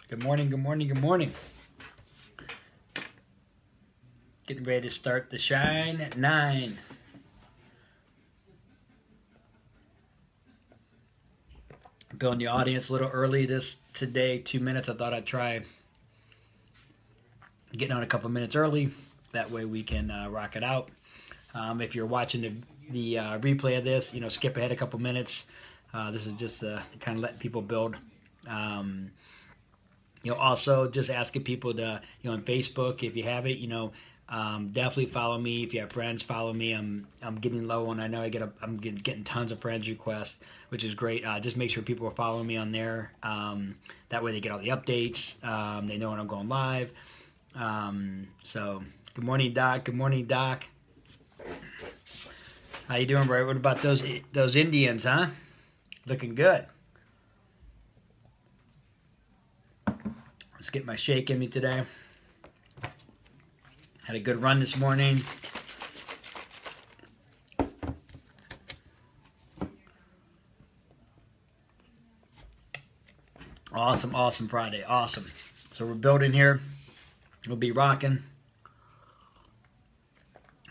Good morning, good morning, good morning. Getting ready to start the shine at 9. Building the audience a little early today, 2 minutes. I thought I'd try getting on a couple minutes early. That way we can rock it out. If you're watching the replay of this, skip ahead a couple minutes. This is just kind of letting people build. Also just asking people to, on Facebook, if you have it, definitely follow me. If you have friends, follow me. I'm getting low, and I know I'm getting tons of friends requests, which is great. Just make sure people are following me on there. That way they get all the updates. They know when I'm going live. So good morning, Doc. Good morning, Doc. How you doing, Ray? What about those Indians, huh? Looking good. Let's get my shake in me today. Had a good run this morning. Awesome Friday. Awesome. So we're building here. We'll be rocking.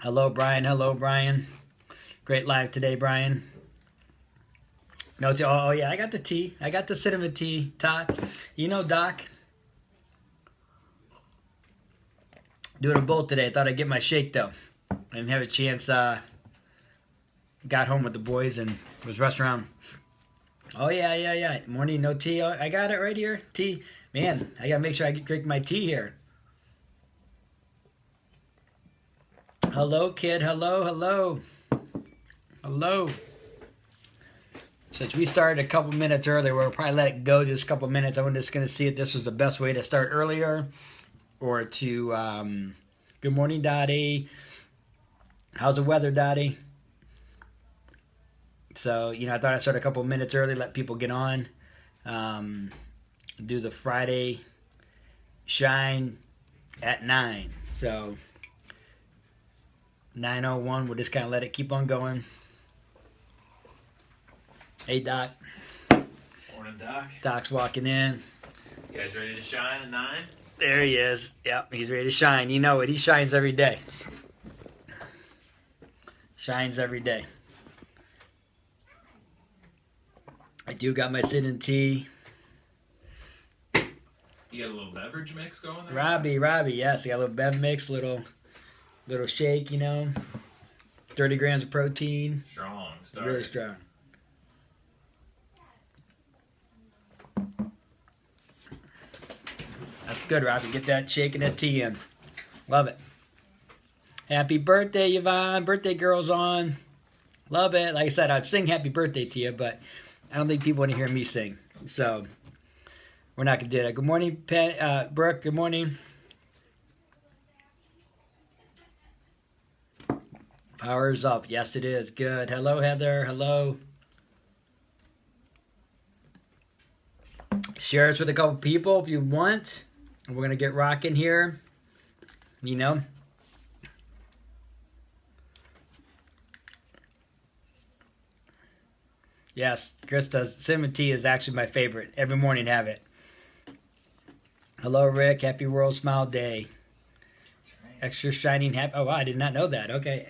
Hello, Brian. Hello, Brian. Great live today, Brian. No, oh yeah, I got the tea. I got the cinnamon tea, Todd. Doc. Doing a bolt today. I thought I'd get my shake, though. I didn't have a chance. Got home with the boys and was rushing around. Oh, yeah. Morning, no tea. Oh, I got it right here. Tea. Man, I got to make sure I drink my tea here. Hello, kid. Hello. Since we started a couple minutes earlier, we'll probably let it go just a couple minutes. I'm just going to see if this was the best way to start earlier. Or to, good morning, Dottie. How's the weather, Dottie? So, I thought I'd start a couple minutes early, let people get on. Do the Friday shine at 9. So, 9:01, we'll just kind of let it keep on going. Hey, Doc. Morning, Doc. Doc's walking in. You guys ready to shine at 9? There he is. Yep, he's ready to shine. You know it. He shines every day. Shines every day. I do got my cinnamon tea. You got a little beverage mix going there? Robbie, yes. I got a little bev mix, little shake, 30 grams of protein. Strong. Start. Really strong. That's good, Robbie. Get that shake and that tea in. Love it. Happy birthday, Yvonne. Birthday girl's on. Love it. Like I said, I'd sing happy birthday to you, but I don't think people want to hear me sing. So we're not going to do that. Good morning, Brooke. Good morning. Power's up. Yes, it is. Good. Hello, Heather. Hello. Share this with a couple people if you want. We're going to get rocking here. Yes, Krista's cinnamon tea is actually my favorite. Every morning have it. Hello, Rick. Happy World Smile Day. That's right. Extra shining happy. Oh, wow, I did not know that. Okay.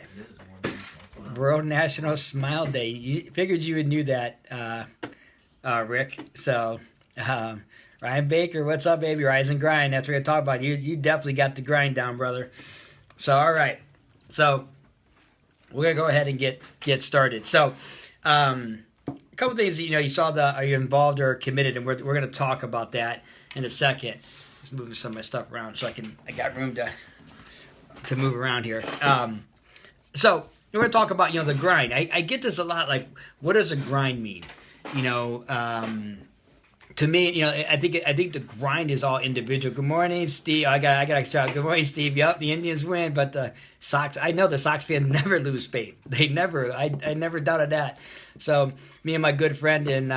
World National Smile Day. Figured you would knew that, Rick. So, Ryan Baker, what's up, baby? Rise and grind. That's what we're going to talk about. You definitely got the grind down, brother. So, all right. So, we're going to go ahead and get started. So, a couple things that, you saw are you involved or committed? And we're going to talk about that in a second. Just moving some of my stuff around so I got room to move around here. So, we're going to talk about, the grind. I get this a lot, like, what does a grind mean? To me, I think the grind is all individual. Good morning, Steve. I got extra. Good morning, Steve. Yep, the Indians win, but the Sox. I know the Sox fans never lose faith. They never. I never doubted that. So me and my good friend in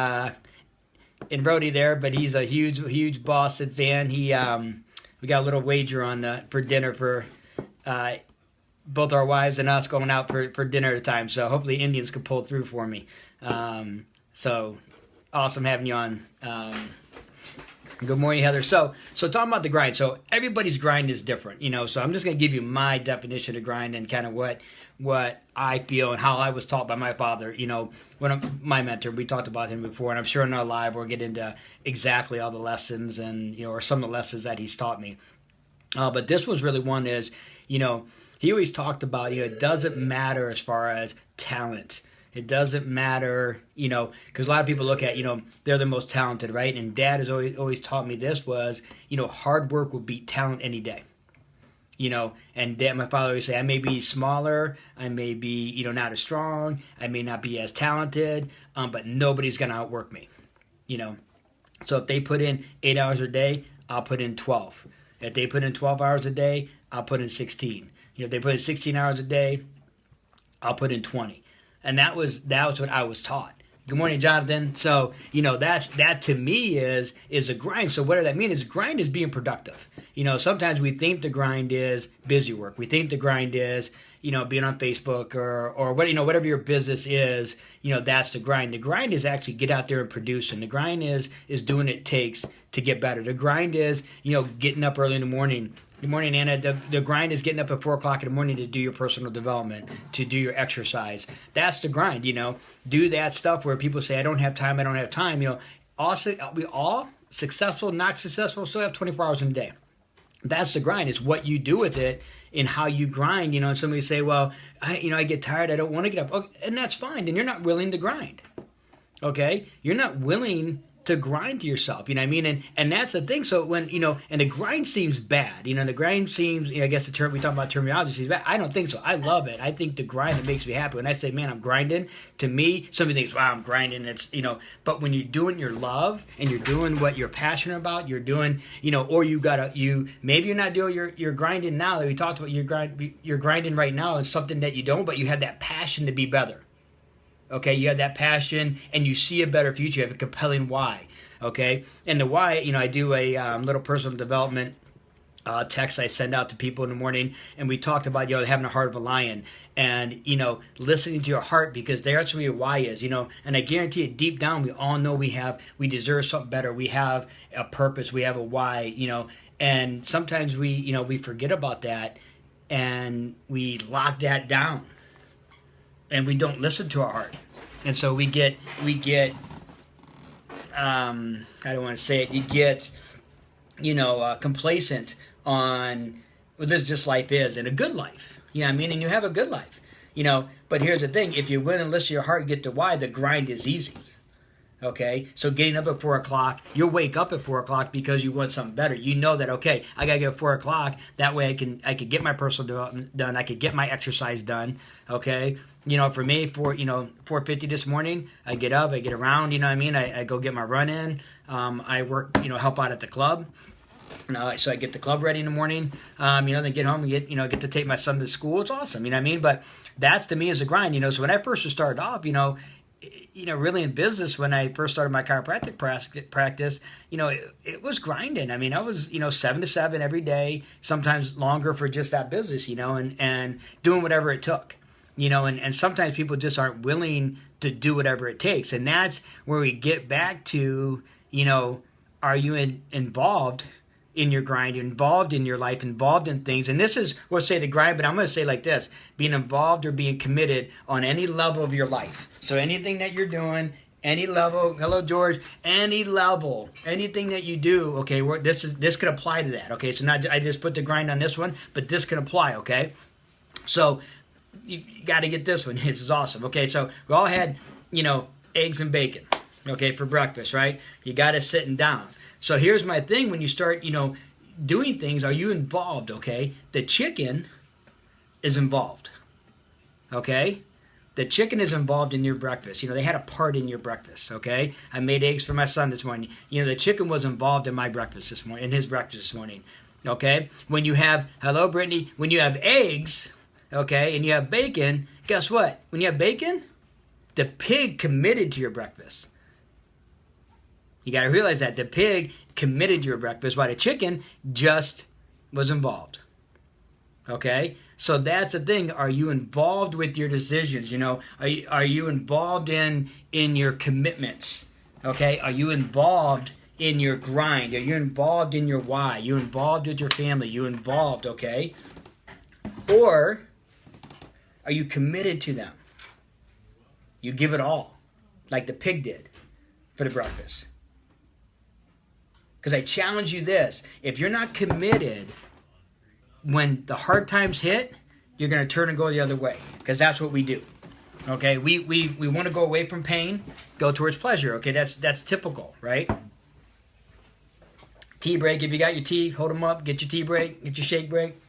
Brody there, but he's a huge Boston fan. We got a little wager on for dinner for both our wives and us going out for dinner at a time. So hopefully Indians can pull through for me. So awesome having you on. Good morning, Heather. So talking about the grind. So everybody's grind is different, So I'm just going to give you my definition of grind and kind of what I feel and how I was taught by my father. My mentor. We talked about him before, and I'm sure in our live we'll get into exactly all the lessons and or some of the lessons that he's taught me. But this was really one is, he always talked about it doesn't matter as far as talent. It doesn't matter, because a lot of people look at, they're the most talented, right? And Dad has always taught me this was, hard work will beat talent any day. And Dad, my father always say, I may be smaller, I may be, not as strong, I may not be as talented, but nobody's going to outwork me, So if they put in 8 hours a day, I'll put in 12. If they put in 12 hours a day, I'll put in 16. If they put in 16 hours a day, I'll put in 20. And that was what I was taught. Good morning, Jonathan. So, that to me is a grind. So what does that mean? Is grind is being productive. Sometimes we think the grind is busy work. We think the grind is, being on Facebook or what, whatever your business is, that's the grind. The grind is actually get out there and produce. And the grind is doing what it takes to get better. The grind is, getting up early in the morning. Good morning, Anna. The grind is getting up at 4 o'clock in the morning to do your personal development, to do your exercise. That's the grind, Do that stuff where people say, I don't have time. Also, we all, successful, not successful, still have 24 hours in a day. That's the grind. It's what you do with it and how you grind, And somebody say, well, I get tired. I don't want to get up. Okay, and that's fine. Then you're not willing to grind. Okay? You're not willing to grind to yourself, you know what I mean? And that's the thing. So when, and the grind seems bad, the grind seems, I guess the term, we talk about terminology seems bad. I don't think so. I love it. I think the grind, it makes me happy. When I say, man, I'm grinding, to me, somebody thinks, wow, I'm grinding. It's, but when you're doing your love and you're doing what you're passionate about, you're doing, or maybe you're not doing your grinding now that we talked about, you're grinding right now is something that you don't, but you have that passion to be better. Okay, you have that passion and you see a better future. You have a compelling why. Okay, and the why, I do a little personal development text I send out to people in the morning, and we talked about having a heart of a lion and listening to your heart because that's where your why is. And I guarantee it, deep down we all know we deserve something better. We have a purpose. We have a why. And sometimes we forget about that and we lock that down. And we don't listen to our heart, and so we get. I don't want to say it. You get, complacent on well, this just life is, and a good life. You know what I mean? And you have a good life. But here's the thing: if you win and listen to your heart, get to why, the grind is easy. Okay, so getting up at 4 o'clock, you'll wake up at 4 o'clock because you want something better. You know that, okay, I gotta get at 4 o'clock. That way I could get my personal development done. I could get my exercise done. Okay, for me, 4:50 this morning, I get up, I get around. I go get my run in. I work, help out at the club. So I get the club ready in the morning. Then get home and get to take my son to school. It's awesome. But that's to me is a grind. So when I first started off, really in business, when I first started my chiropractic practice, it was grinding. I was, 7 to 7 every day, sometimes longer for just that business, and doing whatever it took, and sometimes people just aren't willing to do whatever it takes. And that's where we get back to, are you involved in your grind, involved in your life, involved in things? And this is, we'll say the grind, but I'm going to say like this: being involved or being committed on any level of your life. So anything that you're doing, any level, hello George, any level, anything that you do, okay, this could apply to that, okay? So not I just put the grind on this one, but this can apply, okay? So you got to get this one. This is awesome. Okay, so we all had, eggs and bacon, okay, for breakfast, right? You got to sitting down. So here's my thing: when you start, doing things, are you involved? Okay, the chicken is involved. Okay, the chicken is involved in your breakfast. They had a part in your breakfast. Okay, I made eggs for my son this morning. The chicken was involved in my breakfast this morning, in his breakfast this morning. Okay, when you have, hello Brittany, when you have eggs, okay, and you have bacon, guess what? When you have bacon, the pig committed to your breakfast. You got to realize that the pig committed to your breakfast, while the chicken just was involved. Okay, so that's the thing. Are you involved with your decisions? Are you involved in your commitments? Okay, are you involved in your grind? Are you involved in your why? You involved with your family? You involved, okay? Or are you committed to them? You give it all, like the pig did for the breakfast. Because I challenge you this. If you're not committed, when the hard times hit, you're going to turn and go the other way. Because that's what we do. Okay? We want to go away from pain, go towards pleasure. Okay? That's typical, right? Tea break. If you got your tea, hold them up. Get your tea break. Get your shake break.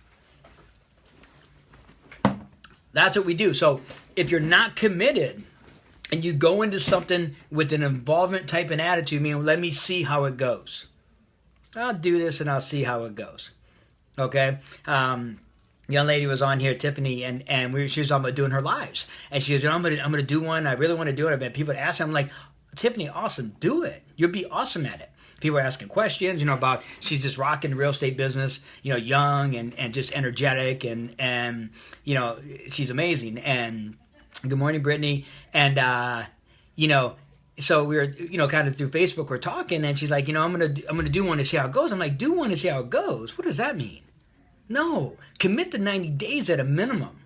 That's what we do. So if you're not committed and you go into something with an involvement type of attitude, meaning let me see how it goes. I'll do this and I'll see how it goes. Okay? Young lady was on here, Tiffany, and she was talking about doing her lives. And she goes, I'm gonna do one. I really want to do it. I've had people ask. I'm like, Tiffany, awesome, do it. You'll be awesome at it. People are asking questions, about she's just rocking the real estate business, young and just energetic and she's amazing. And good morning, Brittany. And so we were, kind of through Facebook, we're talking, and she's like, I'm gonna do one to see how it goes. I'm like, do one to see how it goes. What does that mean? No, commit to 90 days at a minimum,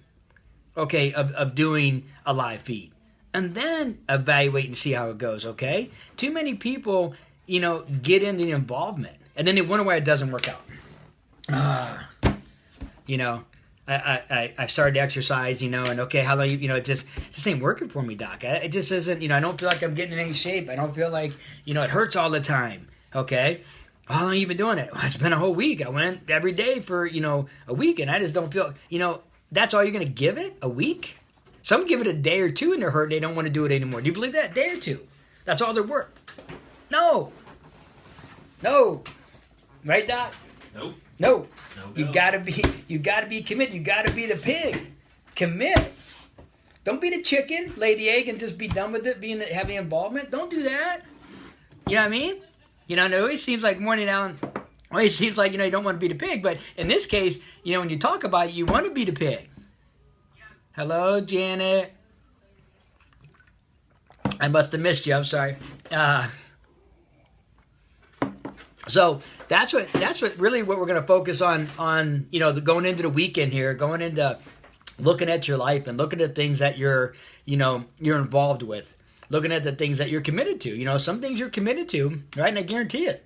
okay, of doing a live feed, and then evaluate and see how it goes. Okay, too many people, get in the involvement, and then they wonder why it doesn't work out. I started to exercise, and okay, how long it just ain't working for me, Doc. It just isn't, I don't feel like I'm getting in any shape. I don't feel like, it hurts all the time. Okay. How long have you been doing it? Well, it's been a whole week. I went every day for, a week, and I just don't feel, that's all you're going to give it? A week? Some give it a day or two and they're hurt. They don't want to do it anymore. Do you believe that? A day or two. That's all they're worth. No. Right, Doc? Nope. No. No You go. gotta be committed. You gotta be the pig. Commit. Don't be the chicken, lay the egg, and just be done with it, having involvement. Don't do that. You know what I mean? It always seems like Morning Alan. Always seems like you don't want to be the pig, but in this case, when you talk about it, you want to be the pig. Hello, Janet. I must have missed you. I'm sorry. So that's what really what we're going to focus on going into the weekend here, going into looking at your life and looking at things that you're involved with, looking at the things that you're committed to. Some things you're committed to, right? And I guarantee it.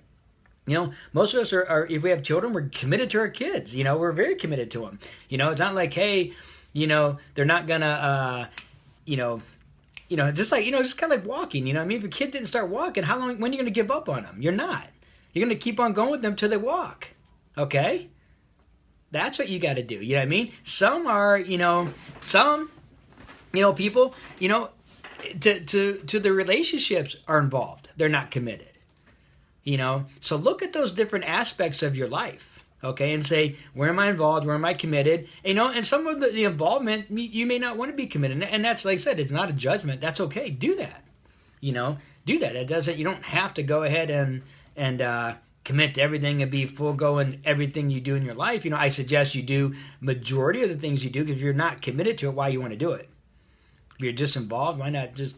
Most of us are if we have children, we're committed to our kids. We're very committed to them. It's not like, hey, they're not gonna, just like, just kind of like walking. If a kid didn't start walking, when are you going to give up on them? You're not. You're going to keep on going with them till they walk. Okay? That's what you got to do. You know what I mean? Some are, people, to the relationships are involved. They're not committed. So look at those different aspects of your life. Okay? And say, where am I involved? Where am I committed? And some of the involvement, you may not want to be committed. And that's, like I said, it's not a judgment. That's okay. Do that. Do that. It doesn't, you don't have to go ahead and commit to everything and be full go in everything you do in your life. I suggest you do majority of the things you do, because if you're not committed to it, why you want to do it? If you're just involved, why not just,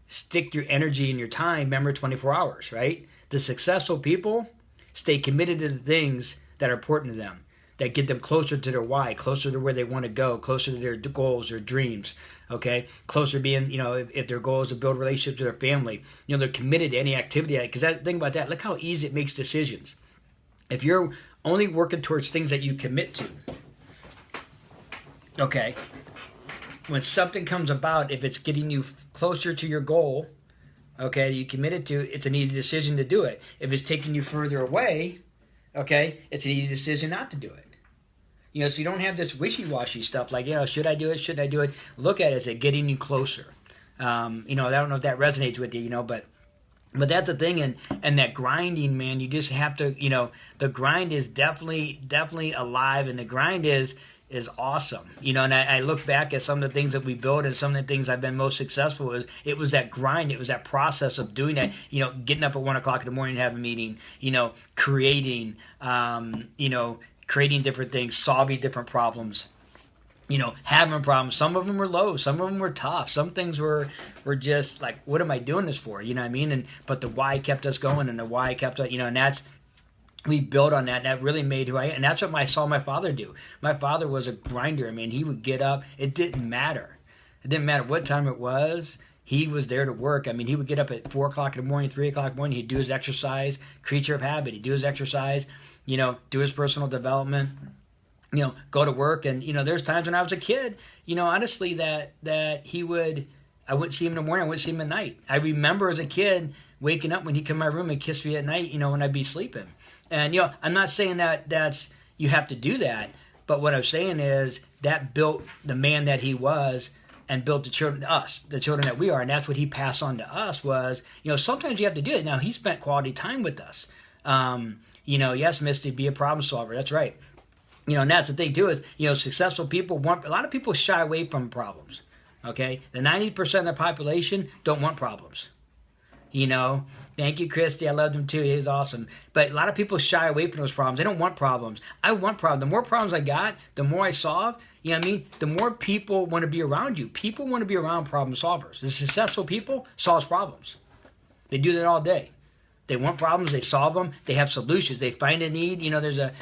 stick your energy and your time, remember 24 hours, right? The successful people stay committed to the things that are important to them, that get them closer to their why, closer to where they want to go, closer to their goals or dreams. Okay, closer being, if their goal is to build relationships with their family, they're committed to any activity. Because think about that. Look how easy it makes decisions. If you're only working towards things that you commit to, okay, when something comes about, if it's getting you closer to your goal, okay, you committed to, it's an easy decision to do it. If it's taking you further away, okay, it's an easy decision not to do it. So you don't have this wishy-washy stuff like, should I do it? Shouldn't I do it? Look at it as it getting you closer. I don't know if that resonates with you, but that's the thing. And that grinding, man, you just have to, the grind is definitely alive, and the grind is awesome. And I look back at some of the things that we built and some of the things I've been most successful with. It was that grind. It was that process of doing that, getting up at 1 o'clock in the morning to have a meeting, creating, creating different things, solving different problems, having problems. Some of them were low. Some of them were tough. Some things were just like, what am I doing this for? You know what I mean? But the why kept us going, and the why kept us, and we built on that. And that really made who I am. And that's what I saw my father do. My father was a grinder. I mean, he would get up. It didn't matter. It didn't matter what time it was. He was there to work. I mean, he would get up at 4 o'clock in the morning, 3 o'clock in the morning. He'd do his exercise, creature of habit. He'd do his exercise, do his personal development, go to work. And, there's times when I was a kid, honestly, that he would, I wouldn't see him in the morning. I wouldn't see him at night. I remember as a kid waking up when he'd come in my room and kiss me at night, when I'd be sleeping. And, I'm not saying that you have to do that. But what I'm saying is that built the man that he was, and built the children, the children that we are. And that's what he passed on to us was, sometimes you have to do it. Now, he spent quality time with us. Yes, Misty, be a problem solver. That's right. And that's the thing, too, is, successful people a lot of people shy away from problems, okay? The 90% of the population don't want problems. Thank you, Christy. I loved him, too. He was awesome. But a lot of people shy away from those problems. They don't want problems. I want problems. The more problems I got, the more I solve. You know what I mean? The more people want to be around you. People want to be around problem solvers. The successful people solve problems. They do that all day. They want problems. They solve them. They have solutions. They find a need. There's a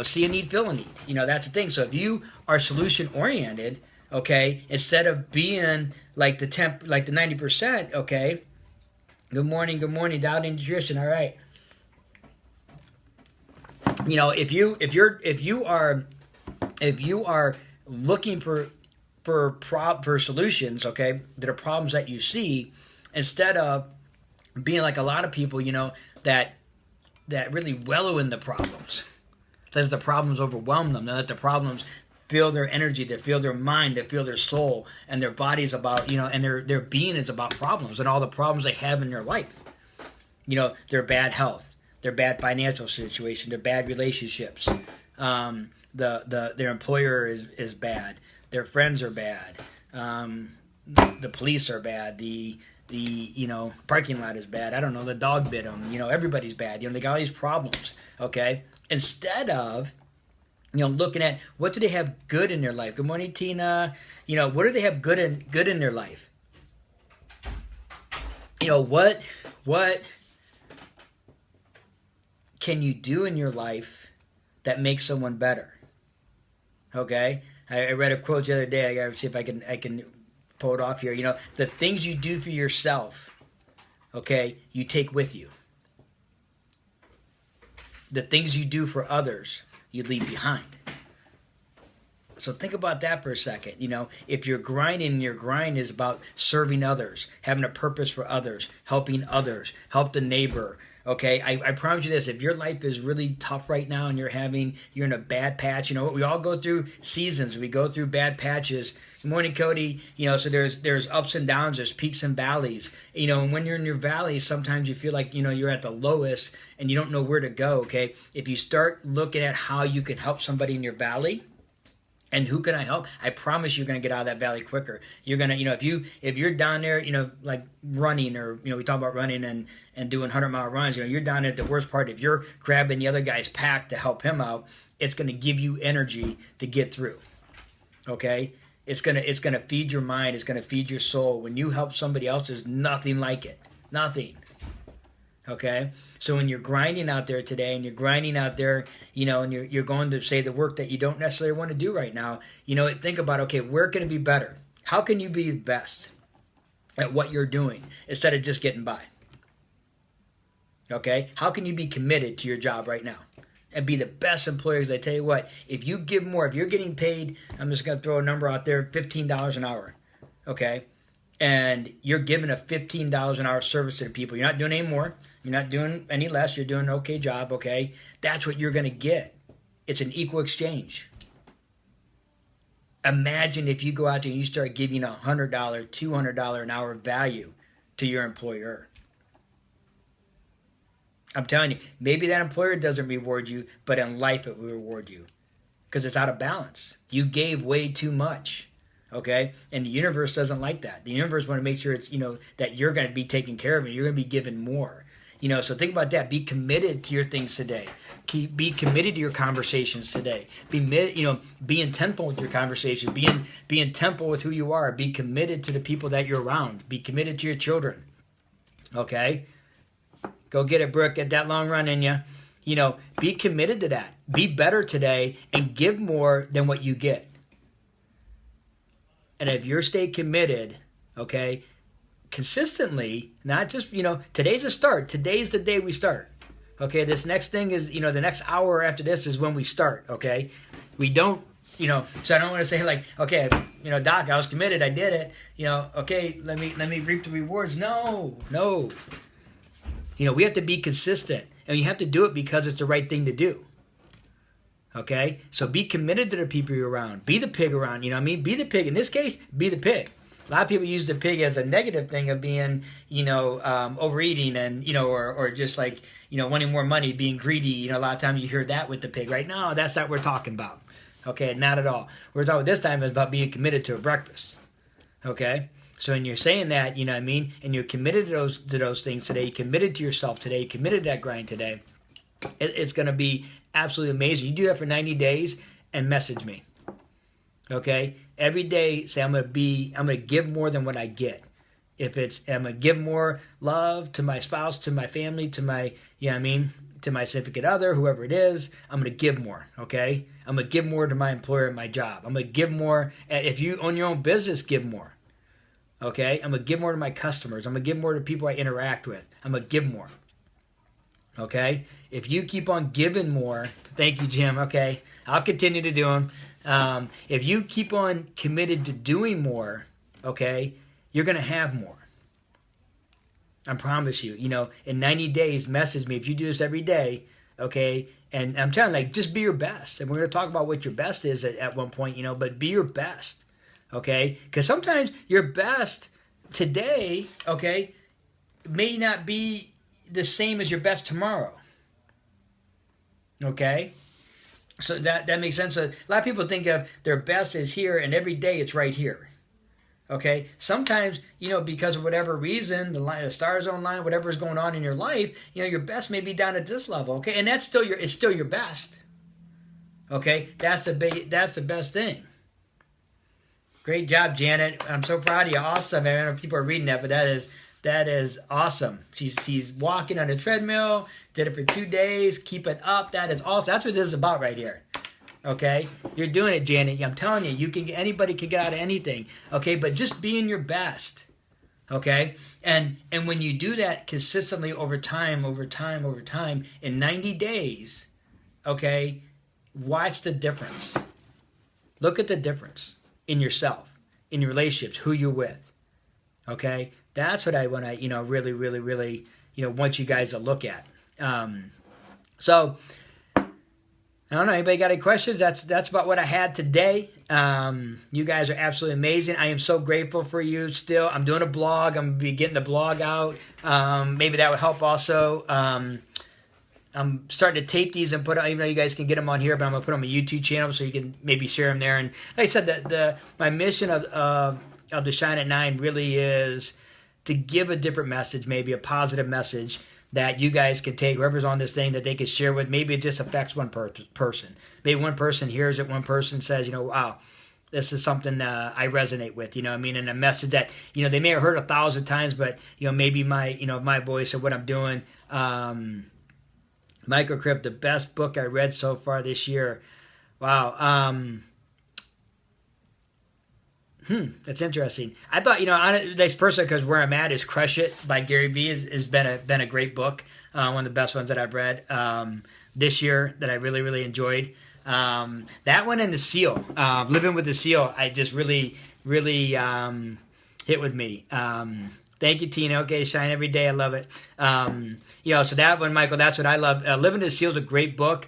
see a need, fill a need. That's the thing. So if you are solution oriented, okay, instead of being like the 90%, okay. Good morning, Doubting Nutrition. All right. If you are looking for solutions, okay, that are problems that you see, instead of being like a lot of people, that really wallow in the problems, that the problems overwhelm them, that the problems feel their energy, they feel their mind, they feel their soul, and their body's about, and their being is about problems and all the problems they have in their life. Their bad health, their bad financial situation, their bad relationships. Their employer is bad. Their friends are bad. The police are bad. The parking lot is bad. I don't know. The dog bit them. Everybody's bad. They got all these problems. Okay. Instead of looking at what do they have good in their life. Good morning, Tina. What do they have good in their life? What can you do in your life that makes someone better? Okay, I read a quote the other day. I gotta see if I can pull it off here. The things you do for yourself, okay, you take with you. The things you do for others, you leave behind. So think about that for a second. If you're grinding, your grind is about serving others, having a purpose for others, helping others, help the neighbor. Okay, I promise you this, if your life is really tough right now and you're in a bad patch, we all go through seasons, we go through bad patches. Good morning, Cody. So there's ups and downs, there's peaks and valleys. And when you're in your valley, sometimes you feel like, you're at the lowest and you don't know where to go, okay? If you start looking at how you can help somebody in your valley, and who can I help? I promise you're going to get out of that valley quicker. You're going to, if you're down there, like running or, we talk about running and doing 100-mile runs, you're down at the worst part. If you're grabbing the other guy's pack to help him out, it's going to give you energy to get through. Okay? It's going to feed your mind. It's going to feed your soul. When you help somebody else, there's nothing like it. Nothing. Okay? So when you're grinding out there today and you're grinding out there, and you're going to say the work that you don't necessarily want to do right now, think about, okay, where can it be better? How can you be best at what you're doing instead of just getting by? Okay? How can you be committed to your job right now and be the best employer? Because I tell you what, if you give more, if you're getting paid, I'm just going to throw a number out there, $15 an hour, okay? And you're giving a $15 an hour service to the people. You're not doing any more. You're not doing any less. You're doing an okay job, okay? That's what you're going to get. It's an equal exchange. Imagine if you go out there and you start giving $100, $200 an hour value to your employer. I'm telling you, maybe that employer doesn't reward you, but in life it will reward you because it's out of balance. You gave way too much, okay? And the universe doesn't like that. The universe want to make sure it's, that you're going to be taken care of and you're going to be given more. So think about that. Be committed to your things today. Be committed to your conversations today. Be intentful with your conversation. Be intentful with who you are. Be committed to the people that you're around. Be committed to your children. Okay? Go get it, Brooke. Get that long run in you. Be committed to that. Be better today and give more than what you get. And if you stay committed, okay, consistently, not just, today's a start. Today's the day we start. Okay, this next thing is, the next hour after this is when we start, okay? We don't, so I don't want to say like, okay, Doc, I was committed, I did it, okay, let me reap the rewards. No. We have to be consistent, and you have to do it because it's the right thing to do. Okay, so be committed to the people you're around. Be the pig around, Be the pig. In this case, be the pig. A lot of people use the pig as a negative thing of being, overeating and, or just like, wanting more money, being greedy. A lot of times you hear that with the pig, right? No, that's not what we're talking about. Okay, not at all. We're talking this time is about being committed to a breakfast. Okay, so when you're saying that, and you're committed to those things today, you're committed to yourself today, you're committed to that grind today, it's going to be absolutely amazing. You do that for 90 days and message me. Okay? Every day say I'm going to give more than what I get. If it's I'm going to give more love to my spouse, to my family, to my, to my significant other, whoever it is, I'm going to give more, okay? I'm going to give more to my employer at my job. I'm going to give more. If you own your own business, give more. Okay? I'm going to give more to my customers. I'm going to give more to people I interact with. I'm going to give more. Okay? If you keep on giving more, thank you, Jim. Okay, I'll continue to do them. If you keep on committed to doing more, okay, you're going to have more. I promise you. In 90 days, message me. If you do this every day, okay, and I'm telling you, just be your best. And we're going to talk about what your best is at one point, but be your best, okay? Because sometimes your best today, okay, may not be the same as your best tomorrow. Okay? So that makes sense. So a lot of people think of their best is here and every day it's right here. Okay? Sometimes, because of whatever reason, the stars don't align, whatever is going on in your life, your best may be down at this level. Okay? And it's still your best. Okay? That's the best thing. Great job, Janet. I'm so proud of you. Awesome. I don't know if people are reading that, but that is awesome. She's walking on a treadmill, did it for 2 days, keep it up. That is awesome. That's what this is about right here. Okay? You're doing it, Janet. I'm telling you, anybody can get out of anything. Okay? But just being your best. Okay? And when you do that consistently over time, in 90 days, okay, watch the difference. Look at the difference in yourself, in your relationships, who you're with. Okay? That's what I want to, really, really, really, want you guys to look at. So, I don't know. Anybody got any questions? That's about what I had today. You guys are absolutely amazing. I am so grateful for you still. I'm doing a blog. I'm going to be getting the blog out. Maybe that would help also. I'm starting to tape these and put, even though you guys can get them on here, but I'm going to put them on my YouTube channel so you can maybe share them there. And like I said, my mission of TheShine at 9 really is to give a different message, maybe a positive message that you guys can take, whoever's on this thing, that they could share with. Maybe it just affects one person. Maybe one person hears it, one person says, wow, this is something I resonate with, and a message that, they may have heard 1,000 times, but, maybe my voice or what I'm doing. Microcrypt, the best book I read so far this year. Wow. That's interesting. I thought, this person, because where I'm at is Crush It by Gary Vee has been a great book. One of the best ones that I've read this year that I really, really enjoyed. That one and The Seal, Living with the Seal, I just really, really hit with me. Thank you, Tina. Okay, shine every day. I love it. So that one, Michael, that's what I love. Living with the Seal is a great book.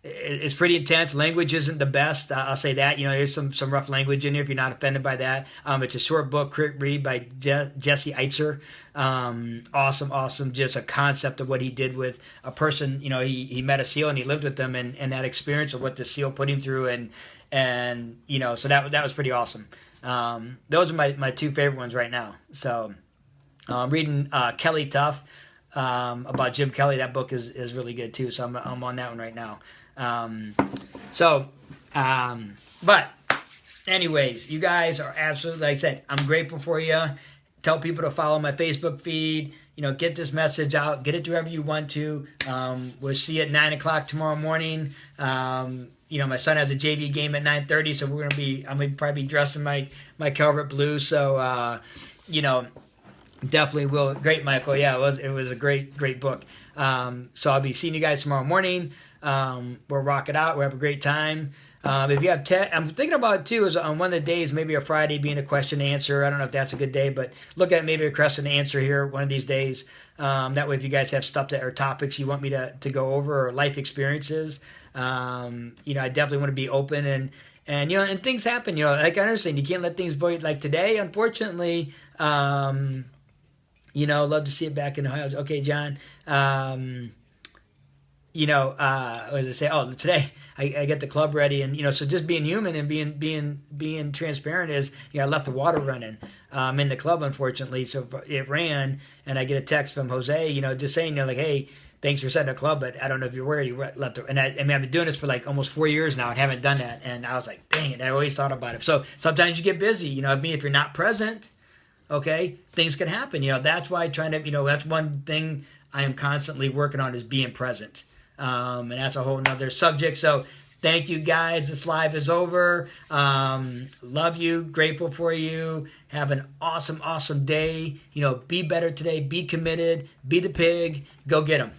It's pretty intense. Language isn't the best. I'll say that. There's some rough language in here if you're not offended by that. It's a short book, quick read by Jesse Eitzer. Awesome. Just a concept of what he did with a person. He met a seal and he lived with them, and that experience of what the seal put him through, and so that was pretty awesome. Those are my two favorite ones right now. So I'm reading Kelly Tough about Jim Kelly. That book is really good too. So I'm on that one right now. But anyways, you guys are absolutely, like I said, I'm grateful for you. Tell people to follow my Facebook feed. Get this message out. Get it to whoever you want to. We'll see you at 9 o'clock tomorrow morning. My son has a JV game at 9:30, so I'm gonna probably be dressed in my Calvert blue. So definitely will. Great, Michael. Yeah, it was a great book. So I'll be seeing you guys tomorrow morning. We'll rock it out. We'll have a great time. If you have I'm thinking about it too, is on one of the days, maybe a Friday being a question and answer. I don't know if that's a good day, but look at maybe a question and answer here one of these days. That way, if you guys have stuff that are topics you want me to go over or life experiences, I definitely want to be open and things happen. Like I understand, you can't let things void like today. Unfortunately, love to see it back in Ohio. Okay, John. What did I say? Oh, today I get the club ready, and so just being human and being transparent is, I left the water running in the club, unfortunately. So it ran, and I get a text from Jose, just saying, like, hey, thanks for setting a club, but I don't know if you're aware you left the. And I've been doing this for like almost 4 years now and haven't done that. And I was like, dang it, I always thought about it. So sometimes you get busy, if you're not present, okay, things can happen. That's why that's one thing I am constantly working on is being present. And that's a whole nother subject. So thank you guys. This live is over. Love you. Grateful for you. Have an awesome day. Be better today. Be committed. Be the pig. Go get them.